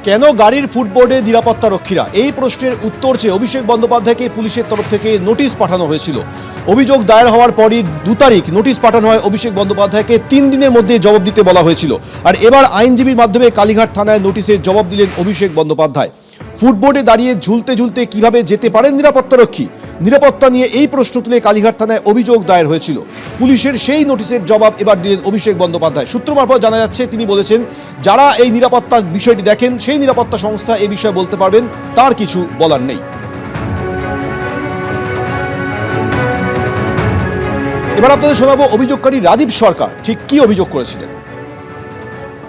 কেন গাড়ির ফুটবোর্ডে নিরাপত্তা রক্ষীরা, এই প্রশ্নের উত্তর চেয়ে অভিষেক বন্দ্যোপাধ্যায়কে পুলিশের তরফ থেকে নোটিশ পাঠানো হয়েছিল। অভিযোগ দায়ের হওয়ার পরই 2 তারিখ নোটিশ পাঠানো হয় অভিষেক বন্দ্যোপাধ্যায়কে। 3 দিনের মধ্যে জবাব দিতে বলা হয়েছিল। আর এবার আইনজীবীর মাধ্যমে কালীঘাট থানায় নোটিশের জবাব দিলেন অভিষেক বন্দ্যোপাধ্যায়। ফুটবোর্ডে দাঁড়িয়ে ঝুলতে ঝুলতে কিভাবে যেতে পারেন নিরাপত্তারক্ষী, নিরাপত্তা নিয়ে এই প্রশ্ন তুলে কালীঘাট থানায় অভিযোগ দায়ের হয়েছিল। পুলিশের সেই নোটিশের জবাব এবার দিলেন অভিষেক বন্দ্যোপাধ্যায়। সূত্র মারফত জানা যাচ্ছে, তিনি বলেছেন যারা এই নিরাপত্তার বিষয়টি দেখেন সেই নিরাপত্তা সংস্থা এই বিষয়ে বলতে পারবেন, তার কিছু বলার নেই। এবার আপনাদের শোনাবো অভিযোগকারী রাজীব সরকার ঠিক কি অভিযোগ করেছিলেন।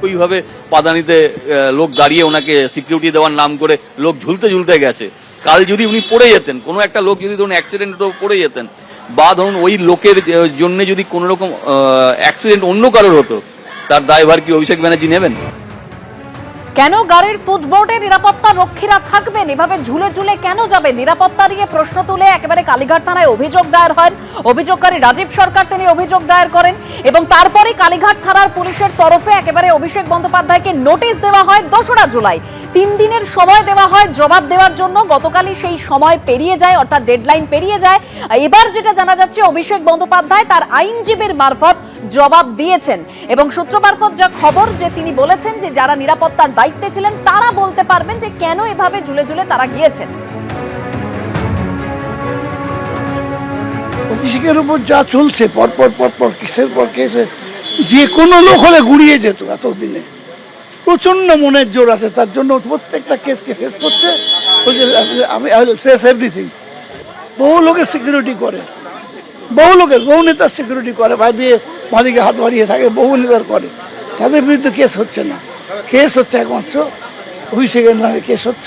ওইভাবে পাদানিতে লোক দাঁড়িয়ে ওনাকে সিকিউরিটি দেওয়ার নাম করে লোক ঝুলতে ঝুলতে গেছে। কাল যদি উনি পড়ে যেতেন, কোনো একটা লোক যদি ধরুন অ্যাক্সিডেন্টে পড়ে যেতেন, বা ধরুন ওই লোকের জন্য যদি কোনো রকম অ্যাক্সিডেন্ট অন্য কারোর হতো, তার দায়ভার কি অভিষেক ব্যানার্জি নেবেন? কেন গাড়ির ফুটবোর্ডে নিরাপত্তা রক্ষীরা থাকবেন? এভাবে ঝুলে ঝুলে কেন যাবে? নিরাপত্তা নিয়ে প্রশ্ন তুলে একেবারে কালীঘাট থানায় অভিযোগ দায়ের হয়। অভিযোগকারী রাজীব সরকার তিনি অভিযোগ দায়ের করেন এবং তারপরে কালীঘাট থানার পুলিশের তরফে একেবারে অভিষেক বন্দ্যোপাধ্যায়কে নোটিশ দেওয়া হয় 2রা জুলাই। 3 দিনের সময় দেওয়া হয় জবাব দেওয়ার জন্য। গতকালই সেই সময় পেরিয়ে যায়, অর্থাৎ ডেডলাইন পেরিয়ে যায়। এবার যেটা জানা যাচ্ছে, অভিষেক বন্দ্যোপাধ্যায় তার আইনজীবীর মারফত জবাব দিয়েছেন এবং সূত্র মারফত যা খবর, যে তিনি বলেছেন যে যারা নিরাপত্তার দায়িত্বে ছিলেন তারা বলতে পারবেন যে কেন এভাবে ঝুলে ঝুলে তারা গিয়েছেন। অভিষেকের উপর যা চলছে পরপর কেসের পর কেসে, যে কোনো লোক হলে গুড়িয়ে যেত এতদিনে। প্রচন্ড মনের জোর আছে, তার জন্য প্রত্যেকটা কেসকে ফেস করছে। আমি ফেস এভরিথিং। বহু লোকের সিকিউরিটি করে, বহু নেতার সিকিউরিটি করে, বাদিকে হাত বাড়িয়ে থাকে, বহু নেতার করে। তাদের বিরুদ্ধে কেস হচ্ছে না। কেস হচ্ছে একমাত্র অভিষেকের নামে কেস হচ্ছে।